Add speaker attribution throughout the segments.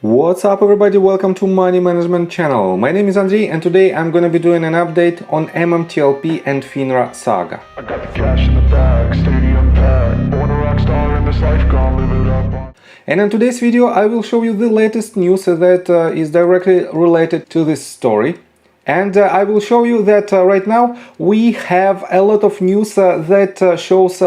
Speaker 1: What's up everybody, welcome to Money Management channel. My name is Andrei and today I'm gonna be doing an update on MMTLP and FINRA saga.
Speaker 2: I got the cash in the bag, stadium packed, born a rock star in this life, gonna live it up.
Speaker 1: And in today's video I will show you the latest news that is directly related to this story. And I will show you that right now we have a lot of news that shows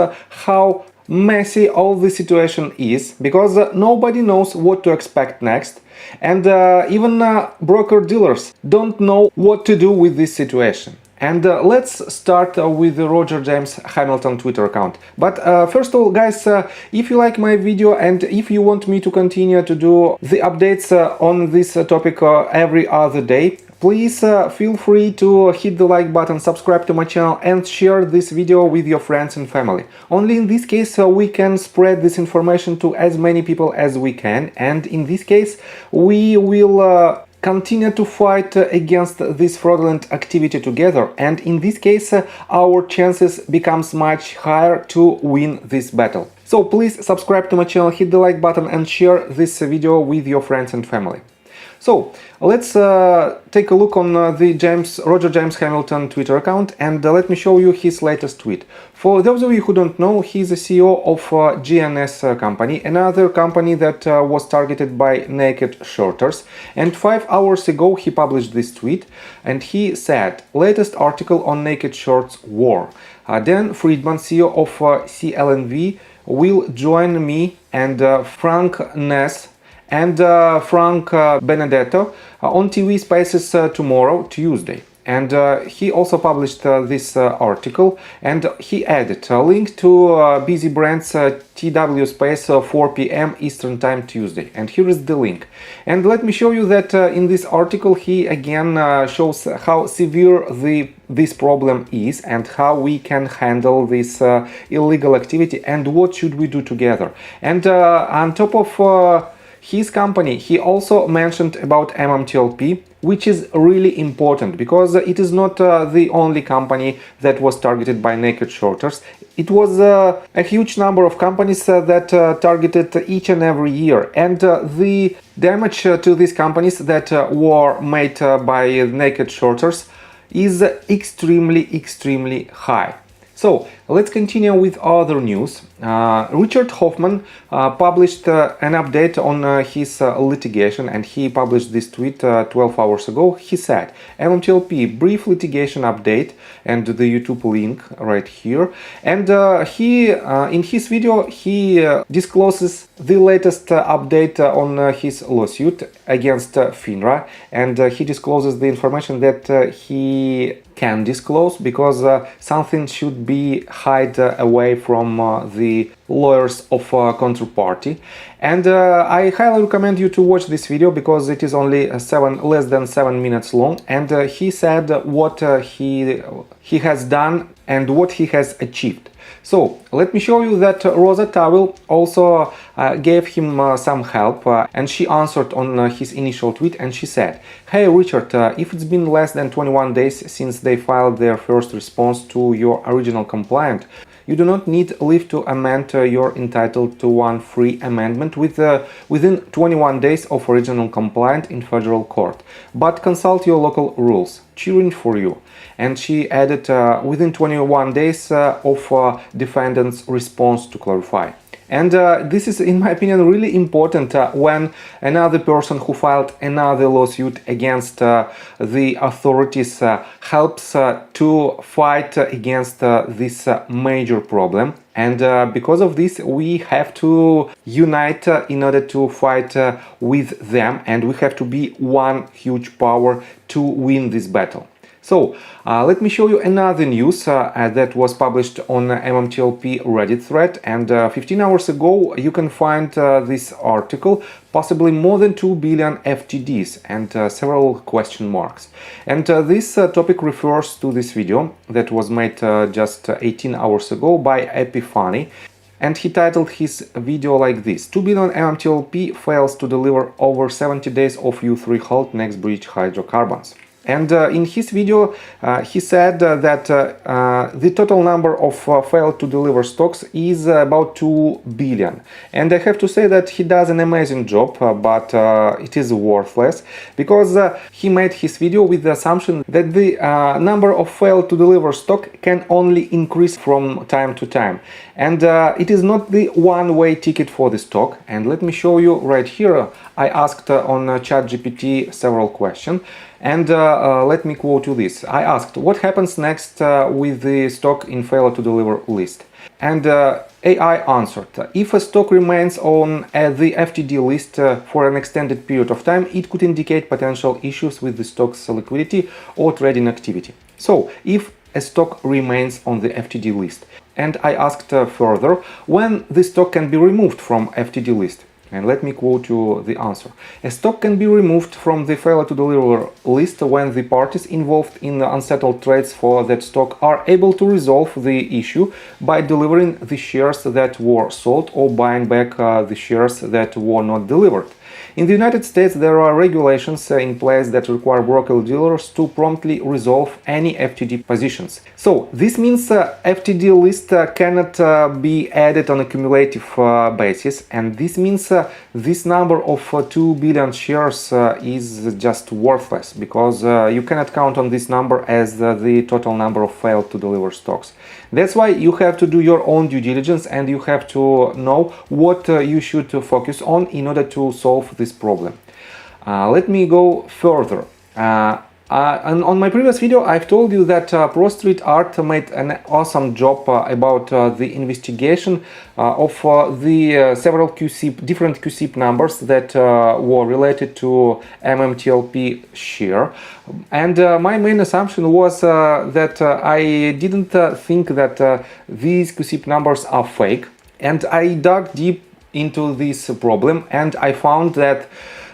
Speaker 1: how messy all the situation is, because nobody knows what to expect next, and even broker dealers don't know what to do with this situation. And let's start with the Roger James Hamilton Twitter account. But first of all, guys, if you like my video and if you want me to continue to do the updates on this topic every other day, please feel free to hit the like button, subscribe to my channel and share this video with your friends and family. Only in this case we can spread this information to as many people as we can, and in this case we will continue to fight against this fraudulent activity together, and in this case our chances becomes much higher to win this battle. So please subscribe to my channel, hit the like button and share this video with your friends and family. So let's take a look on the Roger James Hamilton Twitter account, and let me show you his latest tweet. For those of you who don't know, he's the CEO of GNS company, another company that was targeted by naked shorters. And 5 hours ago he published this tweet and he said, latest article on naked shorts war. Dan Friedman, CEO of CLNV, will join me and Frank Ness and Frank Benedetto on TV Spaces tomorrow, Tuesday. And he also published this article, and he added a link to Busy Brand's TW Space 4 p.m. Eastern Time Tuesday. And here is the link. And let me show you that in this article he again shows how severe this problem is and how we can handle this illegal activity and what should we do together. And on top of his company, he also mentioned about MMTLP, which is really important because it is not the only company that was targeted by naked shorters. It was a huge number of companies that targeted each and every year, and the damage to these companies that were made by naked shorters is extremely high. So let's continue with other news. Richard Hoffman published an update on his litigation, and he published this tweet 12 hours ago. He said, MMTLP brief litigation update, and the YouTube link right here. And in his video he discloses the latest update on his lawsuit against FINRA, and he discloses the information that he can disclose because something should be hid away from the lawyers of counterparty. And I highly recommend you to watch this video because it is only less than 7 minutes long, and he said what he has done and what he has achieved. So let me show you that Rosa Tawil also gave him some help, and she answered on his initial tweet, and she said, hey Richard, if it's been less than 21 days since they filed their first response to your original complaint, you do not need leave to amend. You're entitled to one free amendment within 21 days of original complaint in federal court. But consult your local rules. Cheering for you. And she added within 21 days of defendant's response to clarify. And this is, in my opinion, really important when another person who filed another lawsuit against the authorities helps to fight against this major problem. And because of this, we have to unite in order to fight with them, and we have to be one huge power to win this battle. So let me show you another news that was published on MMTLP Reddit thread, and 15 hours ago you can find this article, possibly more than 2 billion FTDs and several question marks. And this topic refers to this video that was made just 18 hours ago by Epiphany. And he titled his video like this: 2 billion MMTLP fails to deliver over 70 days of U3 halt next bridge hydrocarbons. And in his video, he said that the total number of failed to deliver stocks is about 2 billion. And I have to say that he does an amazing job, but it is worthless, because he made his video with the assumption that the number of failed to deliver stock can only increase from time to time. And it is not the one-way ticket for the stock. And let me show you right here. I asked on ChatGPT several questions. And let me quote you this. I asked, what happens next with the stock in failure to deliver list? And AI answered, if a stock remains on the FTD list for an extended period of time, it could indicate potential issues with the stock's liquidity or trading activity. So, if a stock remains on the FTD list. And I asked further, when the stock can be removed from FTD list? And let me quote you the answer. A stock can be removed from the failure to deliver list when the parties involved in the unsettled trades for that stock are able to resolve the issue by delivering the shares that were sold or buying back the shares that were not delivered. In the United States, there are regulations in place that require broker-dealers to promptly resolve any FTD positions. So, this means FTD list cannot be added on a cumulative basis, and this means this number of 2 billion shares is just worthless, because you cannot count on this number as the total number of failed to deliver stocks. That's why you have to do your own due diligence, and you have to know what you should focus on in order to solve this problem. Let me go further. And on my previous video, I've told you that Pro Street Art made an awesome job about the investigation of the several different QSIP numbers that were related to MMTLP share. And my main assumption was that I didn't think that these QSIP numbers are fake. And I dug deep into this problem, and I found that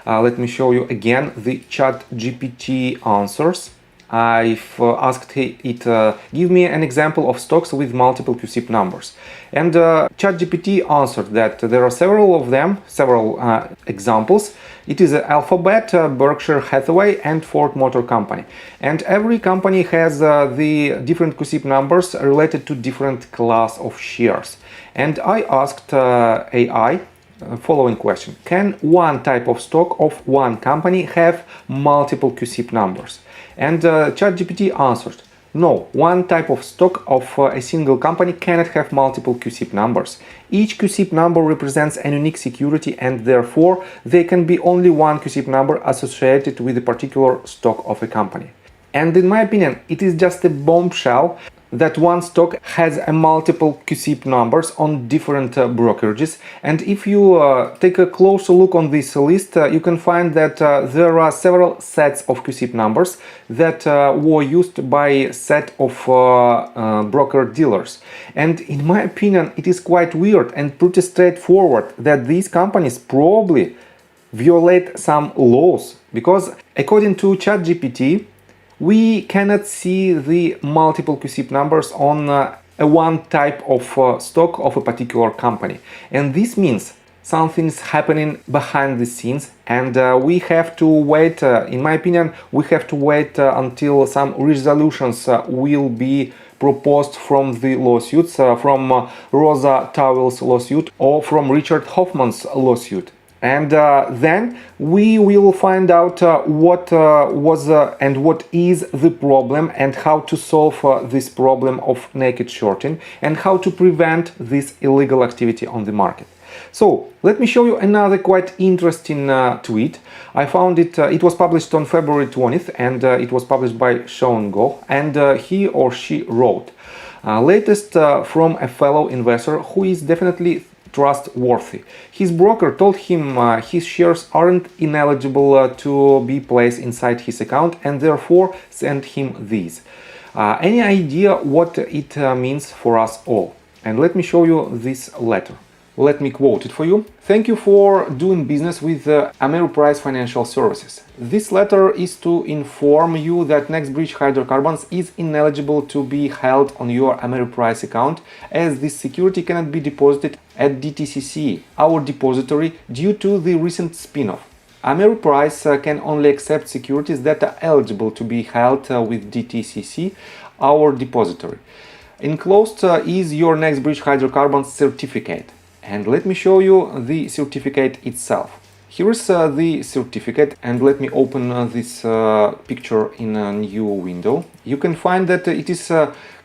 Speaker 1: let me show you again the ChatGPT answers. I've asked it give me an example of stocks with multiple QSIP numbers. And ChatGPT answered that there are several of them, several examples. It is Alphabet, Berkshire Hathaway, and Ford Motor Company. And every company has the different QSIP numbers related to different class of shares. And I asked AI following question: can one type of stock of one company have multiple QSIP numbers? And ChatGPT answered, no, one type of stock of a single company cannot have multiple QSIP numbers. Each QSIP number represents a unique security, and therefore there can be only one QSIP number associated with a particular stock of a company. And in my opinion, it is just a bombshell that one stock has a multiple QSIP numbers on different brokerages. And if you take a closer look on this list, you can find that there are several sets of QSIP numbers that were used by a set of broker dealers. And in my opinion, it is quite weird and pretty straightforward that these companies probably violate some laws, because according to ChatGPT, we cannot see the multiple QSIP numbers on a one type of stock of a particular company. And this means something's happening behind the scenes, and we have to wait, in my opinion, we have to wait until some resolutions will be proposed from the lawsuits, from Rosa Towell's lawsuit or from Richard Hoffman's lawsuit. And then we will find out what was and what is the problem, and how to solve this problem of naked shorting, and how to prevent this illegal activity on the market. So let me show you another quite interesting tweet. I found it, it was published on February 20th, and it was published by Sean Go, and he or she wrote, latest from a fellow investor who is definitely trustworthy. His broker told him his shares aren't ineligible to be placed inside his account, and therefore sent him these. Any idea what it means for us all? And let me show you this letter. Let me quote it for you. Thank you for doing business with Ameriprise Financial Services. This letter is to inform you that NextBridge Hydrocarbons is ineligible to be held on your Ameriprise account, as this security cannot be deposited at DTCC, our depository, due to the recent spin-off. Ameriprise can only accept securities that are eligible to be held with DTCC, our depository. Enclosed is your next bridge hydrocarbons certificate, and let me show you the certificate itself. Here is the certificate, and let me open this picture in a new window. You can find that it is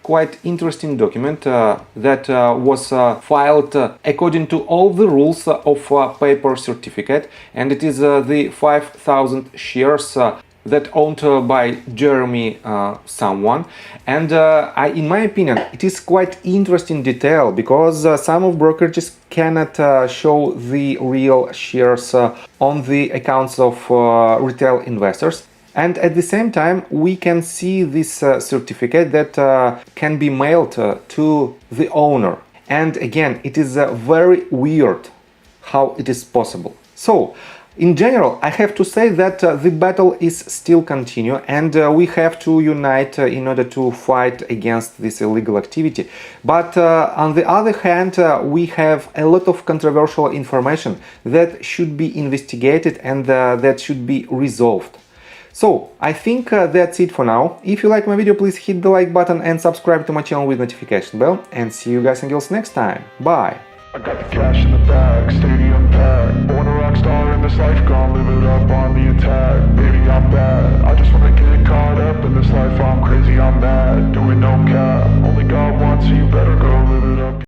Speaker 1: quite interesting document that was filed according to all the rules of paper certificate, and it is the 5,000 shares that owned by Jeremy someone, and in my opinion it is quite interesting detail, because some of brokerages cannot show the real shares on the accounts of retail investors. And at the same time, we can see this certificate that can be mailed to the owner. And again, it is very weird how it is possible. So, in general, I have to say that the battle is still continue, and we have to unite in order to fight against this illegal activity. But on the other hand, we have a lot of controversial information that should be investigated and that should be resolved. So, I think that's it for now. If you like my video, please hit the like button and subscribe to my channel with notification bell. And see you guys and girls next time. Bye!
Speaker 2: I got the cash in the bag, stadium packed. Born a rock star in this life, gone live it up on the attack. Baby, I'm bad, I just wanna